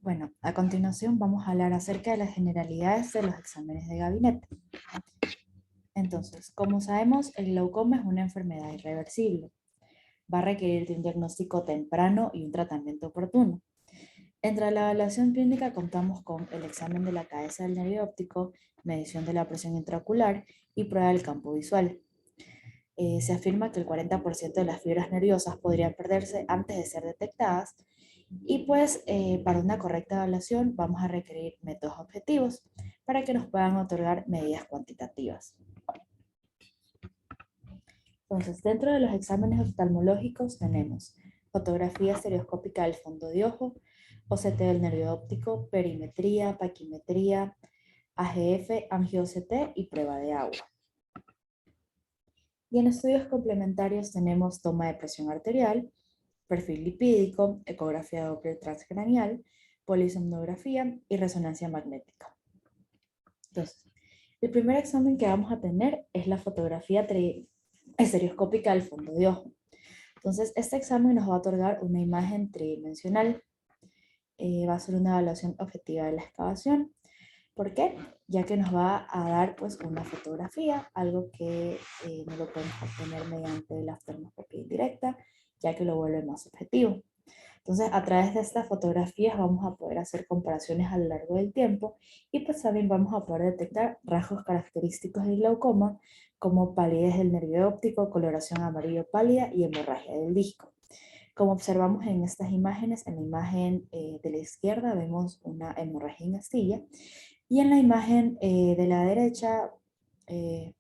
Bueno, a continuación vamos a hablar acerca de las generalidades de los exámenes de gabinete. Entonces, como sabemos, el glaucoma es una enfermedad irreversible. Va a requerir de un diagnóstico temprano y un tratamiento oportuno. Entre la evaluación clínica contamos con el examen de la cabeza del nervio óptico, medición de la presión intraocular y prueba del campo visual. Se afirma que el 40% de las fibras nerviosas podrían perderse antes de ser detectadas y pues para una correcta evaluación vamos a requerir métodos objetivos para que nos puedan otorgar medidas cuantitativas. Entonces, dentro de los exámenes oftalmológicos tenemos fotografía estereoscópica del fondo de ojo, OCT del nervio óptico, perimetría, paquimetría, AGF, angio-OCT y prueba de agua. Y en estudios complementarios tenemos toma de presión arterial, perfil lipídico, ecografía Doppler transcranial, polisomnografía y resonancia magnética. Entonces, el primer examen que vamos a tener es la fotografía estereoscópica del fondo de ojo. Entonces, este examen nos va a otorgar una imagen tridimensional. Va a ser una evaluación objetiva de la excavación. ¿Por qué? Ya que nos va a dar pues una fotografía, algo que no lo podemos obtener mediante la oftalmoscopía indirecta, ya que lo vuelve más objetivo. Entonces, a través de estas fotografías vamos a poder hacer comparaciones a lo largo del tiempo y pues también vamos a poder detectar rasgos característicos del glaucoma como palidez del nervio óptico, coloración amarillo pálida y hemorragia del disco. Como observamos en estas imágenes, en la imagen de la izquierda vemos una hemorragia en astilla y en la imagen de la derecha eh,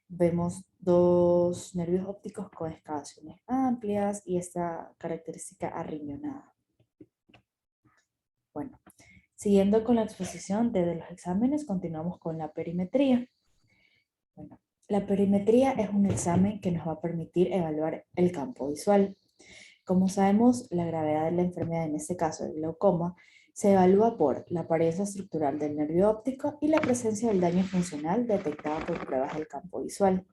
vemos dos nervios ópticos con excavaciones amplias y esta característica arriñonada. Bueno, siguiendo con la exposición de los exámenes, continuamos con la perimetría. Bueno, la perimetría es un examen que nos va a permitir evaluar el campo visual. Como sabemos, la gravedad de la enfermedad, en este caso el glaucoma, se evalúa por la apariencia estructural del nervio óptico y la presencia del daño funcional detectada por pruebas del campo visual.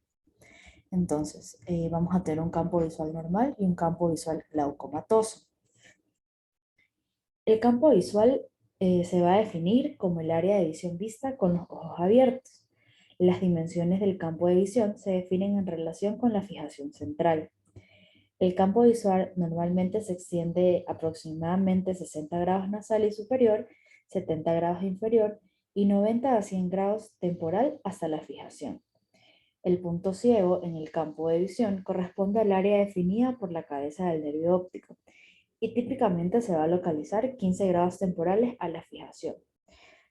Entonces, vamos a tener un campo visual normal y un campo visual glaucomatoso. El campo visual se va a definir como el área de visión vista con los ojos abiertos. Las dimensiones del campo de visión se definen en relación con la fijación central. El campo visual normalmente se extiende aproximadamente 60 grados nasal y superior, 70 grados inferior y 90 a 100 grados temporal hasta la fijación. El punto ciego en el campo de visión corresponde al área definida por la cabeza del nervio óptico y típicamente se va a localizar 15 grados temporales a la fijación.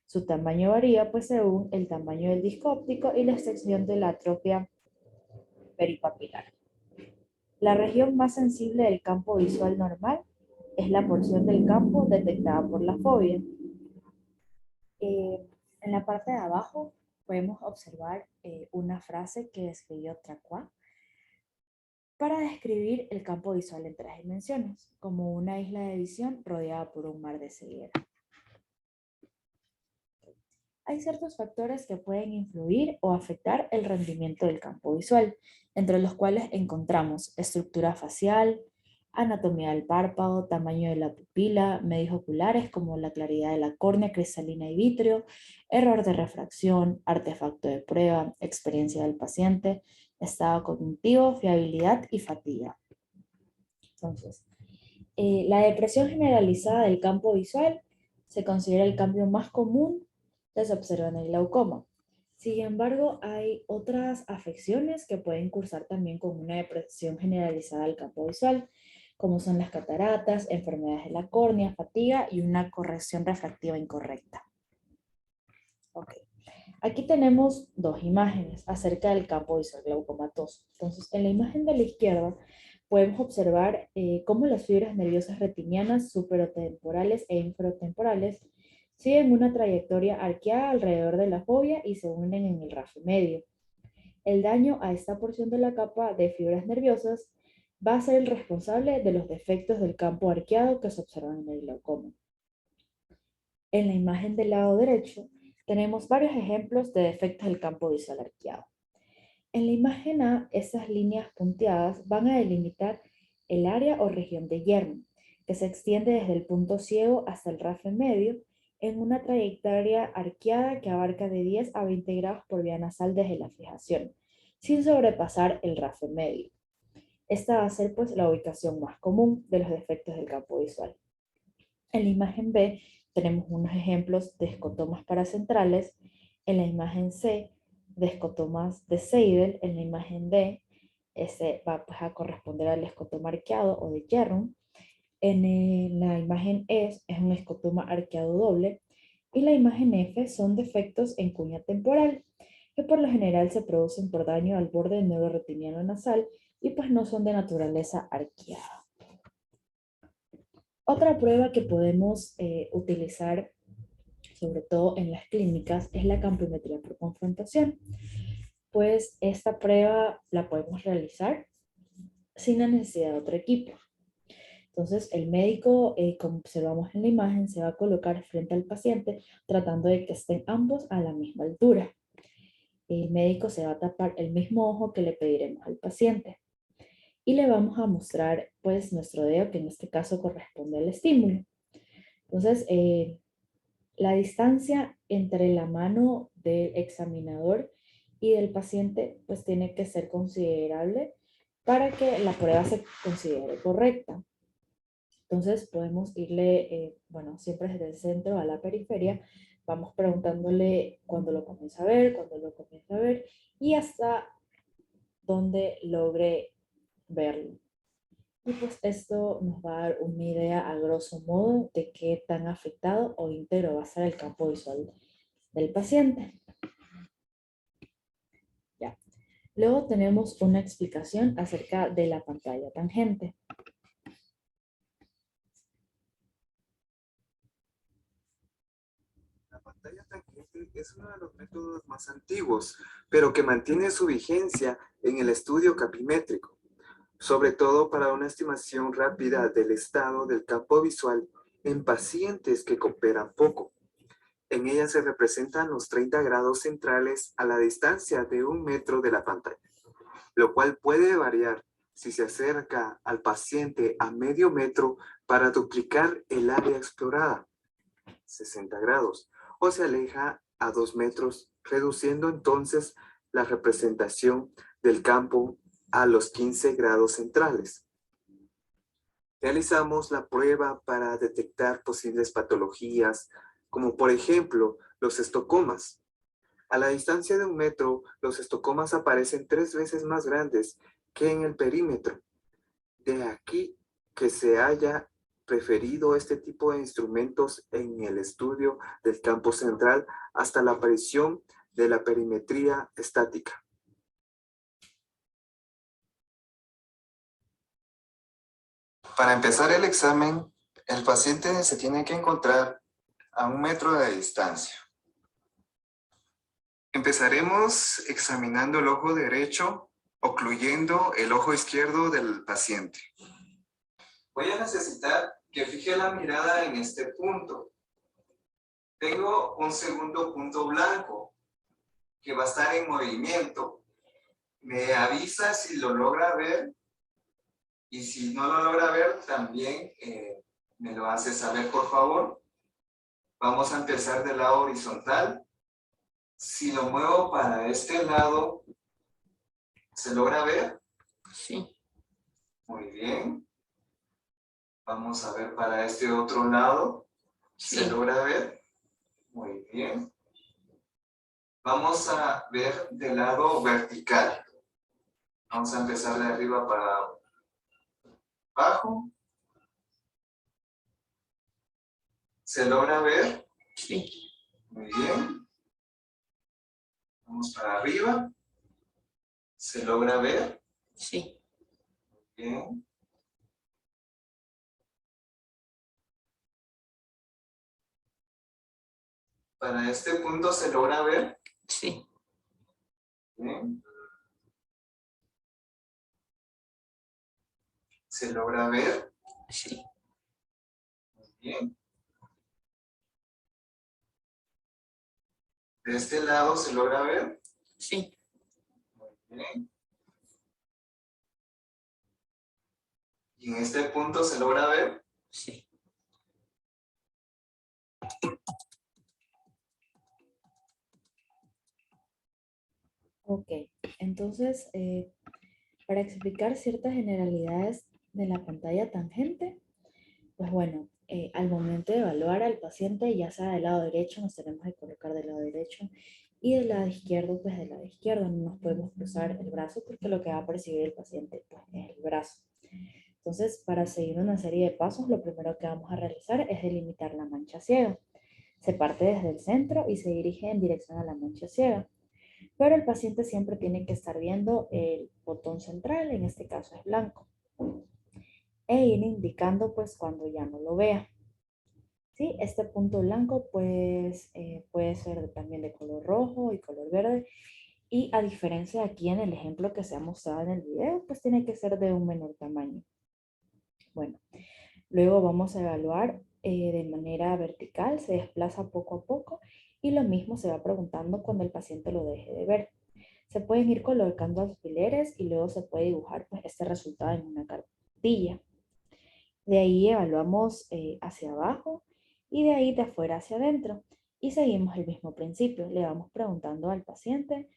Su tamaño varía pues según el tamaño del disco óptico y la extensión de la atrofia peripapilar. La región más sensible del campo visual normal es la porción del campo detectada por la fobia. En la parte de abajo podemos observar una frase que escribió Tracua para describir el campo visual en 3 dimensiones, como una isla de visión rodeada por un mar de ceguera. Hay ciertos factores que pueden influir o afectar el rendimiento del campo visual, entre los cuales encontramos estructura facial, anatomía del párpado, tamaño de la pupila, medios oculares como la claridad de la córnea cristalina y vítreo, error de refracción, artefacto de prueba, experiencia del paciente, estado cognitivo, fiabilidad y fatiga. Entonces, la depresión generalizada del campo visual se considera el cambio más común que se observa en el glaucoma. Sin embargo, hay otras afecciones que pueden cursar también con una depresión generalizada del campo visual, como son las cataratas, enfermedades de la córnea, fatiga y una corrección refractiva incorrecta. Okay. Aquí tenemos dos imágenes acerca del campo visual glaucomatoso. Entonces, en la imagen de la izquierda podemos observar cómo las fibras nerviosas retinianas superotemporales e inferotemporales siguen una trayectoria arqueada alrededor de la fobia y se unen en el raso medio. El daño a esta porción de la capa de fibras nerviosas va a ser el responsable de los defectos del campo arqueado que se observan en el glaucoma. En la imagen del lado derecho tenemos varios ejemplos de defectos del campo visual arqueado. En la imagen A, estas líneas punteadas van a delimitar el área o región de yermo, que se extiende desde el punto ciego hasta el RAFE medio en una trayectoria arqueada que abarca de 10 a 20 grados por vía nasal desde la fijación, sin sobrepasar el RAFE medio. Esta va a ser pues la ubicación más común de los defectos del campo visual. En la imagen B tenemos unos ejemplos de escotomas paracentrales. En la imagen C, de escotomas de Seidel. En la imagen D, ese va pues, a corresponder al escotoma arqueado o de Jerrum. En la imagen E es un escotoma arqueado doble. Y la imagen F son defectos en cuña temporal, que por lo general se producen por daño al borde del nervio retiniano nasal y pues no son de naturaleza arqueada. Otra prueba que podemos utilizar, sobre todo en las clínicas, es la campimetría por confrontación. Pues esta prueba la podemos realizar sin la necesidad de otro equipo. Entonces, el médico, como observamos en la imagen, se va a colocar frente al paciente tratando de que estén ambos a la misma altura. El médico se va a tapar el mismo ojo que le pediremos al paciente. Y le vamos a mostrar pues nuestro dedo, que en este caso corresponde al estímulo. Entonces, la distancia entre la mano del examinador y del paciente pues tiene que ser considerable para que la prueba se considere correcta. Entonces podemos irle, bueno, siempre desde el centro a la periferia, vamos preguntándole cuándo lo comienza a ver, cuándo lo comienza a ver y hasta dónde logre verlo. Y pues esto nos va a dar una idea a grosso modo de qué tan afectado o íntegro va a ser el campo visual del paciente. Ya. Luego tenemos una explicación acerca de la pantalla tangente. La pantalla tangente es uno de los métodos más antiguos, pero que mantiene su vigencia en el estudio capimétrico, sobre todo para una estimación rápida del estado del campo visual en pacientes que cooperan poco. En ella se representan los 30 grados centrales a la distancia de 1 metro de la pantalla, lo cual puede variar si se acerca al paciente a medio metro para duplicar el área explorada, 60 grados, o se aleja a 2 metros, reduciendo entonces la representación del campo a los 15 grados centrales. Realizamos la prueba para detectar posibles patologías, como por ejemplo los estocomas. A la distancia de 1 metro, los estocomas aparecen 3 veces más grandes que en el perímetro. De aquí que se haya preferido este tipo de instrumentos en el estudio del campo central hasta la aparición de la perimetría estática. Para empezar el examen, el paciente se tiene que encontrar a 1 metro de distancia. Empezaremos examinando el ojo derecho, ocluyendo el ojo izquierdo del paciente. Voy a necesitar que fije la mirada en este punto. Tengo un segundo punto blanco que va a estar en movimiento. Me avisa si lo logra ver y si no lo logra ver también me lo hace saber, por favor. Vamos a empezar del lado horizontal. Si lo muevo para este lado, ¿se logra ver? Sí. Muy bien. Vamos a ver para este otro lado. ¿Se logra ver? Muy bien. Vamos a ver del lado vertical. Vamos a empezar de arriba para abajo. ¿Se logra ver? Sí. Muy bien. Vamos para arriba. ¿Se logra ver? Sí. Muy bien. Para este punto, ¿se logra ver? Sí. Bien. ¿Se logra ver? Sí. Muy bien. ¿De este lado se logra ver? Sí. Muy bien. ¿Y en este punto se logra ver? sí. Ok, entonces, para explicar ciertas generalidades de la pantalla tangente, pues bueno, al momento de evaluar al paciente, ya sea del lado derecho, nos tenemos que colocar del lado derecho y del lado izquierdo, pues del lado izquierdo. No nos podemos cruzar el brazo porque lo que va a percibir el paciente pues, es el brazo. Entonces, para seguir una serie de pasos, lo primero que vamos a realizar es delimitar la mancha ciega. Se parte desde el centro y se dirige en dirección a la mancha ciega. Pero el paciente siempre tiene que estar viendo el botón central, en este caso es blanco, e ir indicando pues cuando ya no lo vea. ¿Sí? Este punto blanco pues puede ser también de color rojo y color verde, y a diferencia de aquí en el ejemplo que se ha mostrado en el video, pues tiene que ser de un menor tamaño. Bueno, luego vamos a evaluar de manera vertical, se desplaza poco a poco y lo mismo se va preguntando cuando el paciente lo deje de ver. Se pueden ir colocando alfileres y luego se puede dibujar pues, este resultado en una cartilla. De ahí evaluamos hacia abajo y de ahí de afuera hacia adentro. Y seguimos el mismo principio. Le vamos preguntando al paciente,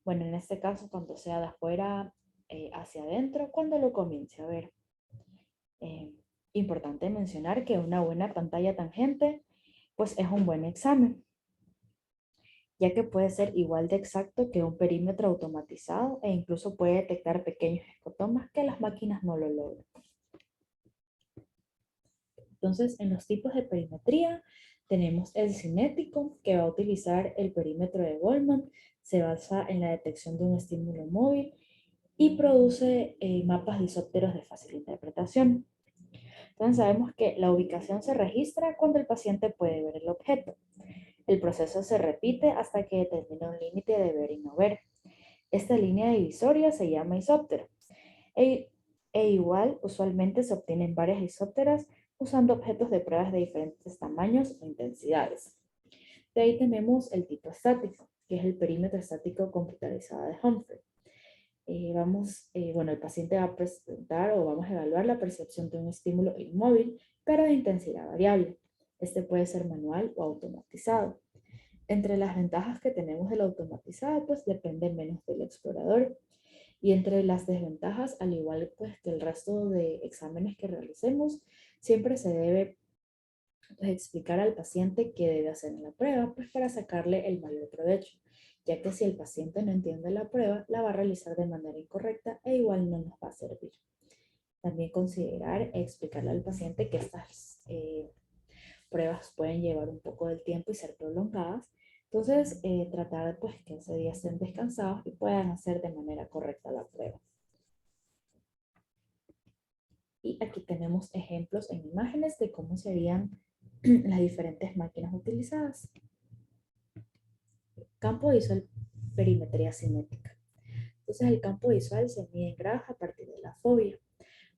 bueno, en este caso cuando sea de afuera hacia adentro, cuando lo comience a ver. Eh, Importante mencionar que una buena pantalla tangente pues es un buen examen, ya que puede ser igual de exacto que un perímetro automatizado e incluso puede detectar pequeños escotomas que las máquinas no lo logran. Entonces, en los tipos de perimetría tenemos el cinético, que va a utilizar el perímetro de Goldman, se basa en la detección de un estímulo móvil y produce mapas de isópteros de fácil interpretación. Entonces sabemos que la ubicación se registra cuando el paciente puede ver el objeto. El proceso se repite hasta que determina un límite de ver y no ver. Esta línea divisoria se llama isóptero. E, igual, usualmente se obtienen varias isópteras usando objetos de pruebas de diferentes tamaños o intensidades. De ahí tenemos el tipo estático, que es el perímetro estático computarizado de Humphrey. Bueno, el paciente va a presentar o vamos a evaluar la percepción de un estímulo inmóvil, pero de intensidad variable. Este puede ser manual o automatizado. Entre las ventajas que tenemos del automatizado, pues depende menos del explorador. Y entre las desventajas, al igual pues que el resto de exámenes que realicemos, siempre se debe pues, explicar al paciente qué debe hacer en la prueba, pues para sacarle el mayor provecho, ya que si el paciente no entiende la prueba, la va a realizar de manera incorrecta e igual no nos va a servir. También considerar explicarle al paciente que estas pruebas pueden llevar un poco del tiempo y ser prolongadas. Entonces, tratar pues que ese día estén descansados y puedan hacer de manera correcta la prueba. Y aquí tenemos ejemplos en imágenes de cómo serían las diferentes máquinas utilizadas. Campo visual, perimetría cinética. Entonces, el campo visual se mide en grados a partir de la fobia.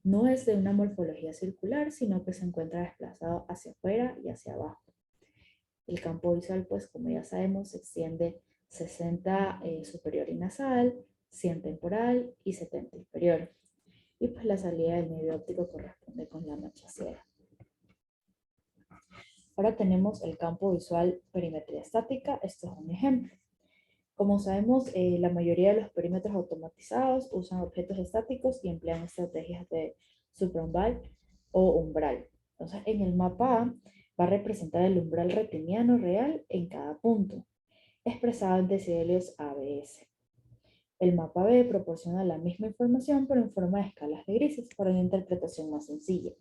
No es de una morfología circular, sino que se encuentra desplazado hacia afuera y hacia abajo. El campo visual, pues como ya sabemos, se extiende 60 superior y nasal, 100 temporal y 70 inferior. Y pues la salida del medio óptico corresponde con la mancha ciega. Ahora tenemos el campo visual perimetría estática. Esto es un ejemplo. Como sabemos, la mayoría de los perímetros automatizados usan objetos estáticos y emplean estrategias de subumbral o umbral. Entonces, en el mapa A va a representar el umbral retiniano real en cada punto, expresado en decibelios ABS. El mapa B proporciona la misma información, pero en forma de escalas de grises para una interpretación más sencilla.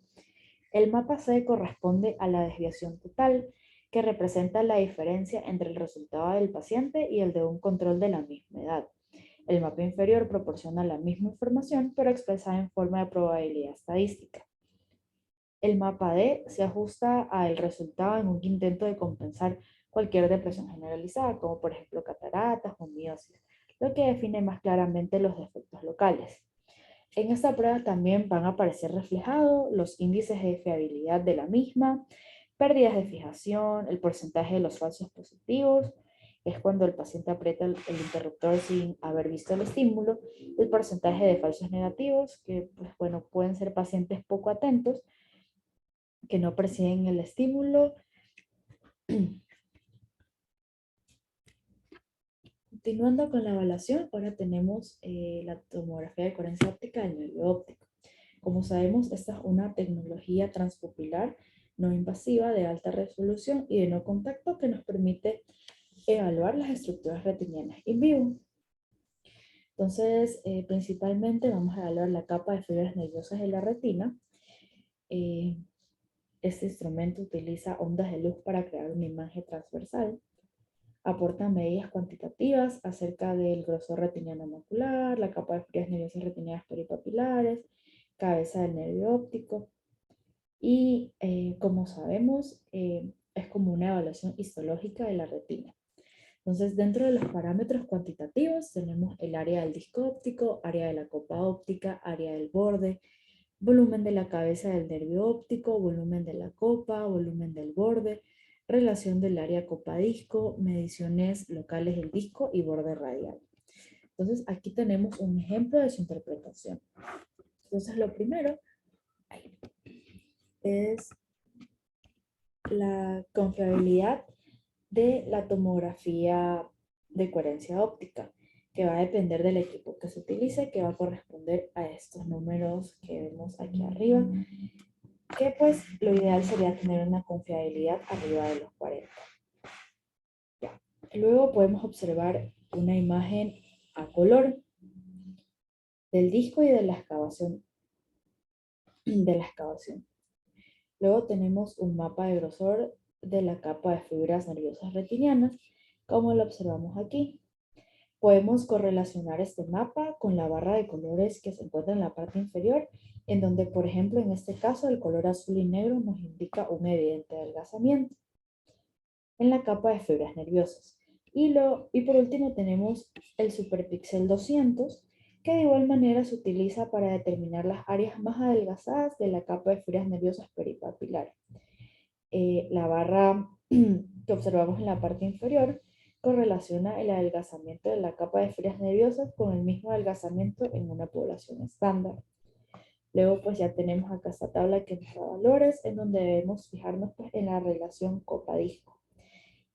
El mapa C corresponde a la desviación total, que representa la diferencia entre el resultado del paciente y el de un control de la misma edad. El mapa inferior proporciona la misma información, pero expresada en forma de probabilidad estadística. El mapa D se ajusta al resultado en un intento de compensar cualquier depresión generalizada, como por ejemplo cataratas o miosis, lo que define más claramente los defectos locales. En esta prueba también van a aparecer reflejados los índices de fiabilidad de la misma, pérdidas de fijación, el porcentaje de los falsos positivos, es cuando el paciente aprieta el interruptor sin haber visto el estímulo, el porcentaje de falsos negativos, que pues, bueno, pueden ser pacientes poco atentos, que no perciben el estímulo. Continuando con la evaluación, ahora tenemos la tomografía de coherencia óptica del nervio óptico. Como sabemos, esta es una tecnología transpupilar no invasiva de alta resolución y de no contacto que nos permite evaluar las estructuras retinianas in vivo. Entonces, principalmente vamos a evaluar la capa de fibras nerviosas de la retina. Este instrumento utiliza ondas de luz para crear una imagen transversal. Aporta medidas cuantitativas acerca del grosor retiniano macular, la capa de fibras nerviosas retinianas peripapilares, cabeza del nervio óptico. Y como sabemos, es como una evaluación histológica de la retina. Entonces, dentro de los parámetros cuantitativos tenemos el área del disco óptico, área de la copa óptica, área del borde, volumen de la cabeza del nervio óptico, volumen de la copa, volumen del borde, relación del área copa-disco, mediciones locales del disco y borde radial. Entonces, aquí tenemos un ejemplo de su interpretación. Entonces, lo primero es la confiabilidad de la tomografía de coherencia óptica, que va a depender del equipo que se utilice, que va a corresponder a estos números que vemos aquí arriba, que pues lo ideal sería tener una confiabilidad arriba de los 40. Ya. Luego podemos observar una imagen a color del disco y de la excavación. Luego tenemos un mapa de grosor de la capa de fibras nerviosas retinianas, como lo observamos aquí. Podemos correlacionar este mapa con la barra de colores que se encuentra en la parte inferior, en donde, por ejemplo, en este caso, el color azul y negro nos indica un evidente adelgazamiento en la capa de fibras nerviosas. Y por último tenemos el superpíxel 200, que de igual manera se utiliza para determinar las áreas más adelgazadas de la capa de fibras nerviosas peripapilares. La barra que observamos en la parte inferior correlaciona el adelgazamiento de la capa de fibras nerviosas con el mismo adelgazamiento en una población estándar. Luego pues ya tenemos acá esta tabla que nos da valores en donde debemos fijarnos pues, en la relación copa-disco.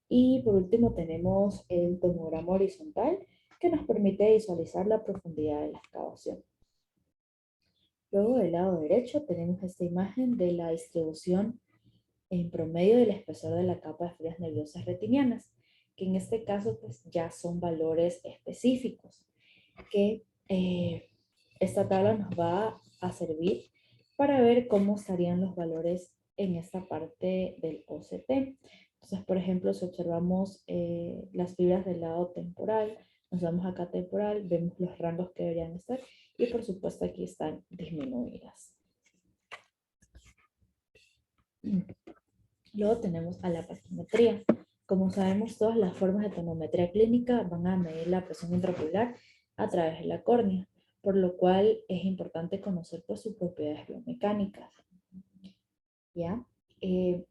Y por último tenemos el tomograma horizontal que nos permite visualizar la profundidad de la excavación. Luego del lado derecho tenemos esta imagen de la distribución en promedio del espesor de la capa de fibras nerviosas retinianas, que en este caso pues ya son valores específicos, que esta tabla nos va a servir para ver cómo estarían los valores en esta parte del OCT. Entonces, por ejemplo, si observamos las fibras del lado temporal, nos vamos acá a temporal, vemos los rangos que deberían estar y por supuesto aquí están disminuidas. Luego tenemos a la paquimetría. Como sabemos, todas las formas de tonometría clínica van a medir la presión intraocular a través de la córnea, por lo cual es importante conocer pues, sus propiedades biomecánicas. ¿Ya?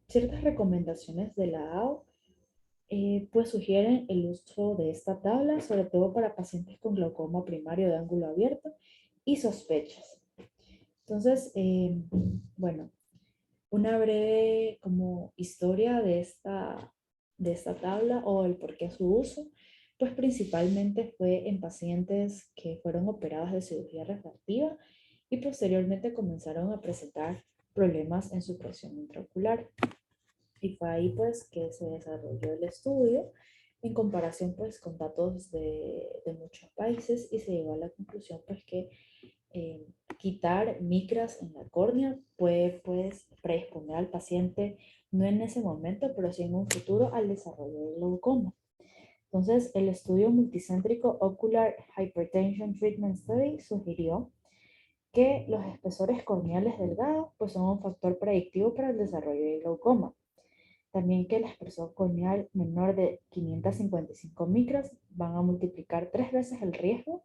Ciertas recomendaciones de la AO pues sugieren el uso de esta tabla, sobre todo para pacientes con glaucoma primario de ángulo abierto y sospechas. Entonces, bueno, una breve como historia de esta tabla o el por qué su uso, pues principalmente fue en pacientes que fueron operados de cirugía refractiva y posteriormente comenzaron a presentar problemas en su presión intraocular. Y fue ahí pues que se desarrolló el estudio en comparación pues con datos de muchos países y se llegó a la conclusión pues que quitar micras en la córnea puede pues, predisponer al paciente, no en ese momento, pero sí en un futuro al desarrollo del glaucoma. Entonces, el estudio multicéntrico Ocular Hypertension Treatment Study sugirió que los espesores corneales delgados pues, son un factor predictivo para el desarrollo del glaucoma. También que el espesor corneal menor de 555 micras van a multiplicar 3 veces el riesgo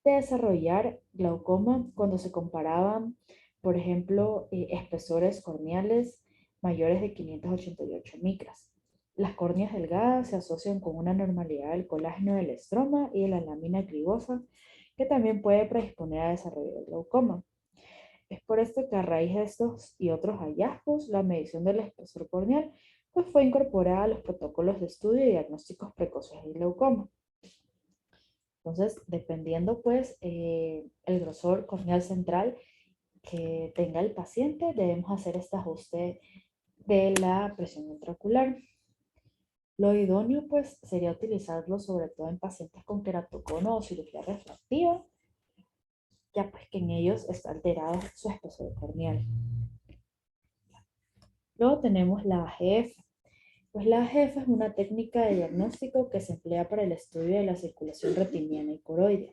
de desarrollar glaucoma cuando se comparaban, por ejemplo, espesores corneales mayores de 588 micras. Las córneas delgadas se asocian con una normalidad del colágeno del estroma y de la lámina cribosa, que también puede predisponer a desarrollar el glaucoma. Es por esto que a raíz de estos y otros hallazgos, la medición del espesor corneal pues, fue incorporada a los protocolos de estudio y diagnósticos precoces de glaucoma. Entonces, dependiendo pues el grosor corneal central que tenga el paciente, debemos hacer este ajuste de la presión intraocular. Lo idóneo pues sería utilizarlo sobre todo en pacientes con queratocono o cirugía refractiva, ya pues que en ellos está alterado su espesor corneal. Luego tenemos la AGF. Pues la AGF es una técnica de diagnóstico que se emplea para el estudio de la circulación retiniana y coroidea.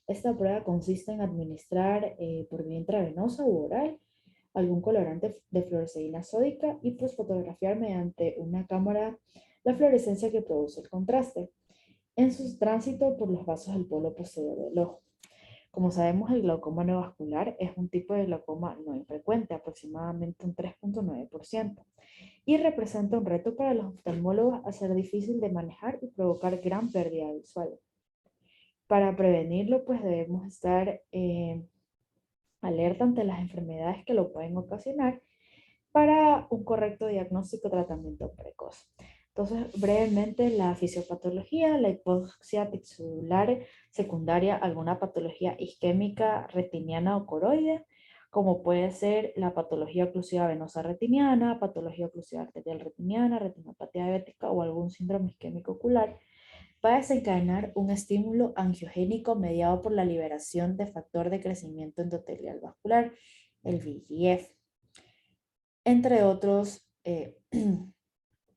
Esta prueba consiste en administrar por vía intravenosa u oral algún colorante de fluoresceína sódica y pues fotografiar mediante una cámara la fluorescencia que produce el contraste en su tránsito por los vasos del polo posterior del ojo. Como sabemos, el glaucoma neovascular es un tipo de glaucoma no infrecuente, aproximadamente un 3,9%, y representa un reto para los oftalmólogos a ser difícil de manejar y provocar gran pérdida visual. Para prevenirlo, pues debemos estar alerta ante las enfermedades que lo pueden ocasionar para un correcto diagnóstico y tratamiento precoz. Entonces, brevemente, la fisiopatología, la hipoxia pixelular secundaria, alguna patología isquémica retiniana o coroidea, como puede ser la patología oclusiva venosa retiniana, patología oclusiva arterial retiniana, retinopatía diabética o algún síndrome isquémico ocular, va a desencadenar un estímulo angiogénico mediado por la liberación de factor de crecimiento endotelial vascular, el VEGF, entre otros.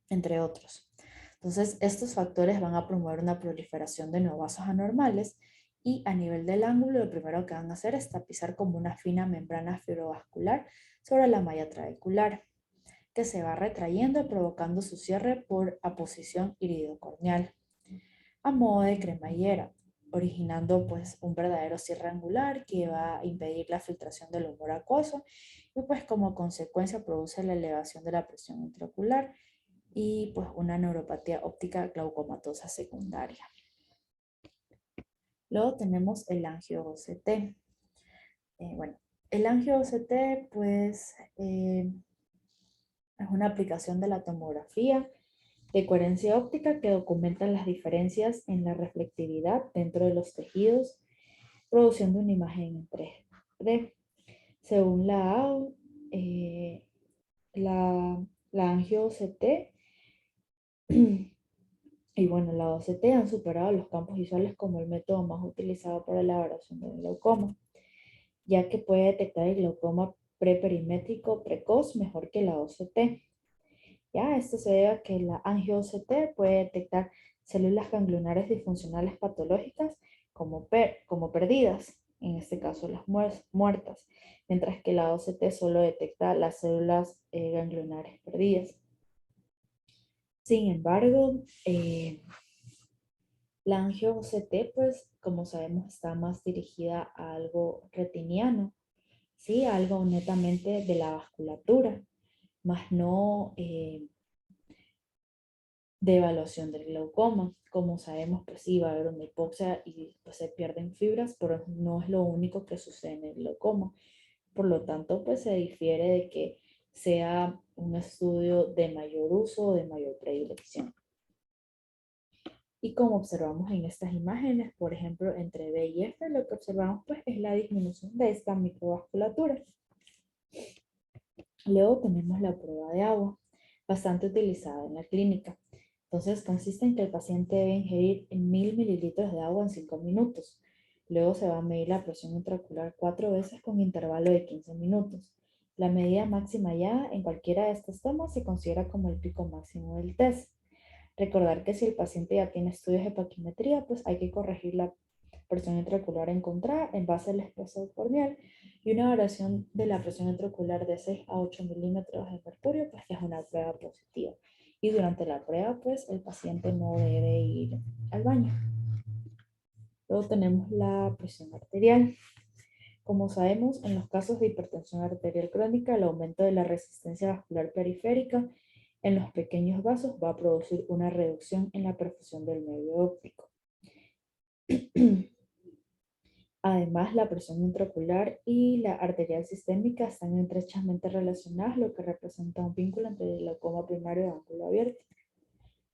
Entre otros. Entonces, estos factores van a promover una proliferación de neovasos anormales y a nivel del ángulo, lo primero que van a hacer es tapizar como una fina membrana fibrovascular sobre la malla trabecular, que se va retrayendo provocando su cierre por aposición iridocorneal, a modo de cremallera, originando pues un verdadero cierre angular que va a impedir la filtración del humor acuoso y pues como consecuencia produce la elevación de la presión intraocular y pues una neuropatía óptica glaucomatosa secundaria. Luego tenemos el angio-OCT. Bueno, el angio-OCT pues es una aplicación de la tomografía de coherencia óptica que documenta las diferencias en la reflectividad dentro de los tejidos, produciendo una imagen en 3D. Según la AO, la angio-OCT y bueno, la OCT han superado los campos visuales como el método más utilizado para la elaboración del glaucoma, ya que puede detectar el glaucoma preperimétrico precoz mejor que la OCT. Ya, esto se debe a que la angio-OCT puede detectar células ganglionares disfuncionales patológicas como perdidas, en este caso las muertas, mientras que la OCT solo detecta las células ganglionares perdidas. Sin embargo, la angio-OCT, pues, como sabemos, está más dirigida a algo retiniano, ¿sí? A algo netamente de la vasculatura, más no de evaluación del glaucoma. Como sabemos, pues sí, va a haber una hipoxia y pues se pierden fibras, pero no es lo único que sucede en el glaucoma. Por lo tanto, pues se difiere de que sea un estudio de mayor uso o de mayor predilección. Y como observamos en estas imágenes, por ejemplo, entre B y F, lo que observamos pues es la disminución de esta microvasculatura. Luego tenemos la prueba de agua, bastante utilizada en la clínica. Entonces consiste en que el paciente debe ingerir 1000 mililitros de agua en 5 minutos. Luego se va a medir la presión intraocular 4 veces con intervalo de 15 minutos. La medida máxima ya en cualquiera de estas tomas se considera como el pico máximo del test. Recordar que si el paciente ya tiene estudios de paquimetría, pues hay que corregir la presión intraocular encontrada en base al espesor corneal y una variación de la presión intraocular de 6 a 8 milímetros de mercurio, pues que es una prueba positiva. Y durante la prueba, pues el paciente no debe ir al baño. Luego tenemos la presión arterial. Como sabemos, en los casos de hipertensión arterial crónica, el aumento de la resistencia vascular periférica en los pequeños vasos va a producir una reducción en la perfusión del nervio óptico. Además, la presión intraocular y la arterial sistémica están estrechamente relacionadas, lo que representa un vínculo entre el glaucoma primario y ángulo abierto.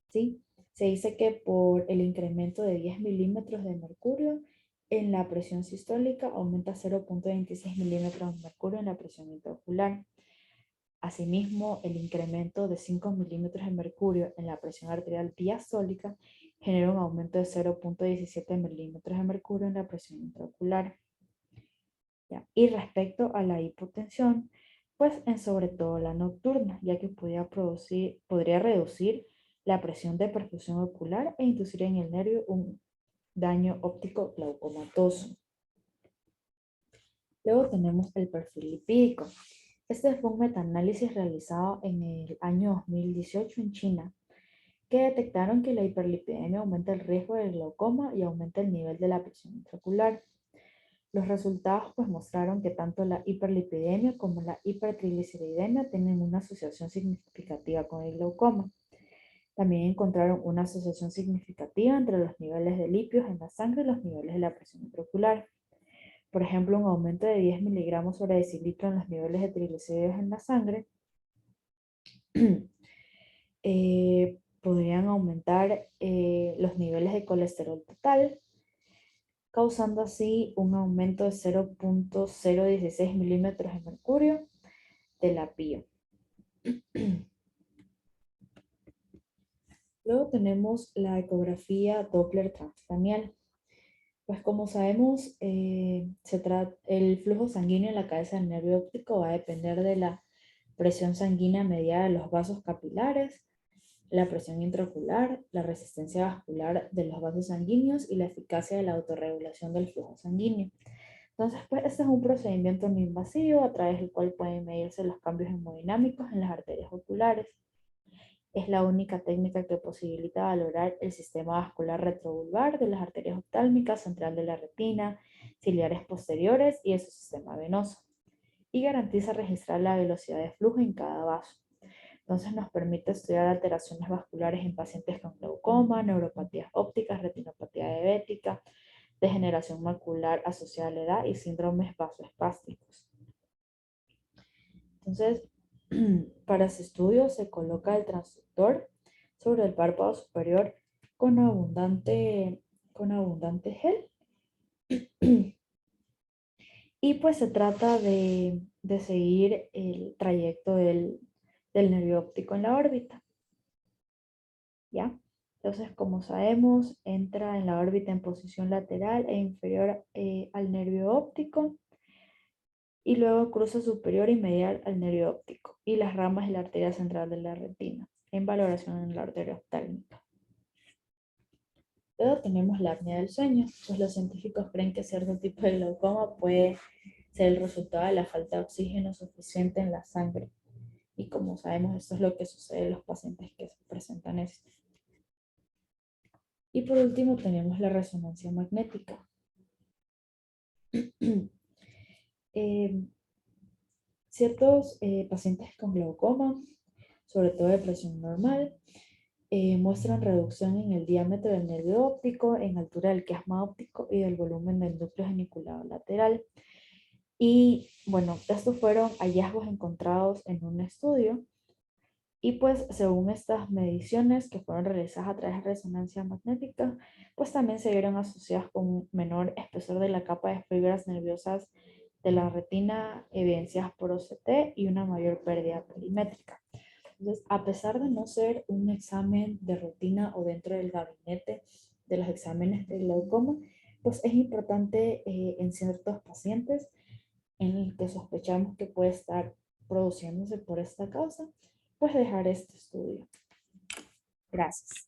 ¿Sí? Se dice que por el incremento de 10 milímetros de mercurio en la presión sistólica aumenta 0.26 milímetros de mercurio en la presión intraocular. Asimismo, el incremento de 5 milímetros de mercurio en la presión arterial diastólica genera un aumento de 0.17 milímetros de mercurio en la presión intraocular. ¿Ya? Y respecto a la hipotensión, pues en sobre todo la nocturna, ya que podría reducir la presión de perfusión ocular e inducir en el nervio un daño óptico glaucomatoso. Luego tenemos el perfil lipídico. Este fue un metaanálisis realizado en el año 2018 en China, que detectaron que la hiperlipidemia aumenta el riesgo del glaucoma y aumenta el nivel de la presión intraocular. Los resultados pues mostraron que tanto la hiperlipidemia como la hipertrigliceridemia tienen una asociación significativa con el glaucoma. También encontraron una asociación significativa entre los niveles de lípidos en la sangre y los niveles de la presión intraocular. Por ejemplo, un aumento de 10 miligramos sobre decilitro en los niveles de triglicéridos en la sangre podrían aumentar los niveles de colesterol total, causando así un aumento de 0.016 milímetros de mercurio de la PIO. Luego tenemos la ecografía Doppler transcranial. Pues como sabemos, el flujo sanguíneo en la cabeza del nervio óptico va a depender de la presión sanguínea mediada de los vasos capilares, la presión intraocular, la resistencia vascular de los vasos sanguíneos y la eficacia de la autorregulación del flujo sanguíneo. Entonces, pues este es un procedimiento no invasivo a través del cual pueden medirse los cambios hemodinámicos en las arterias oculares. Es la única técnica que posibilita valorar el sistema vascular retrovulvar de las arterias oftálmicas, central de la retina, ciliares posteriores y de su sistema venoso. Y garantiza registrar la velocidad de flujo en cada vaso. Entonces nos permite estudiar alteraciones vasculares en pacientes con glaucoma, neuropatías ópticas, retinopatía diabética, degeneración macular asociada a la edad y síndromes vasoespásticos. Entonces, para ese estudio se coloca el transductor sobre el párpado superior con abundante gel. Y pues se trata de seguir el trayecto del nervio óptico en la órbita. ¿Ya? Entonces, como sabemos, entra en la órbita en posición lateral e inferior al nervio óptico y luego cruza superior y medial al nervio óptico y las ramas de la arteria central de la retina en valoración en la arteria oftálmica. Luego tenemos la apnea del sueño, pues los científicos creen que cierto tipo de glaucoma puede ser el resultado de la falta de oxígeno suficiente en la sangre. Y como sabemos, esto es lo que sucede en los pacientes que presentan esto. Y por último tenemos la resonancia magnética. Ciertos pacientes con glaucoma, sobre todo de presión normal, muestran reducción en el diámetro del nervio óptico, en altura del quiasma óptico y del volumen del núcleo geniculado lateral. Y bueno, estos fueron hallazgos encontrados en un estudio. Y pues según estas mediciones que fueron realizadas a través de resonancia magnética, pues también se vieron asociadas con un menor espesor de la capa de fibras nerviosas de la retina evidenciadas por OCT y una mayor pérdida perimétrica. Entonces, a pesar de no ser un examen de rutina o dentro del gabinete de los exámenes de glaucoma, pues es importante en ciertos pacientes en el que sospechamos que puede estar produciéndose por esta causa, pues dejar este estudio. Gracias.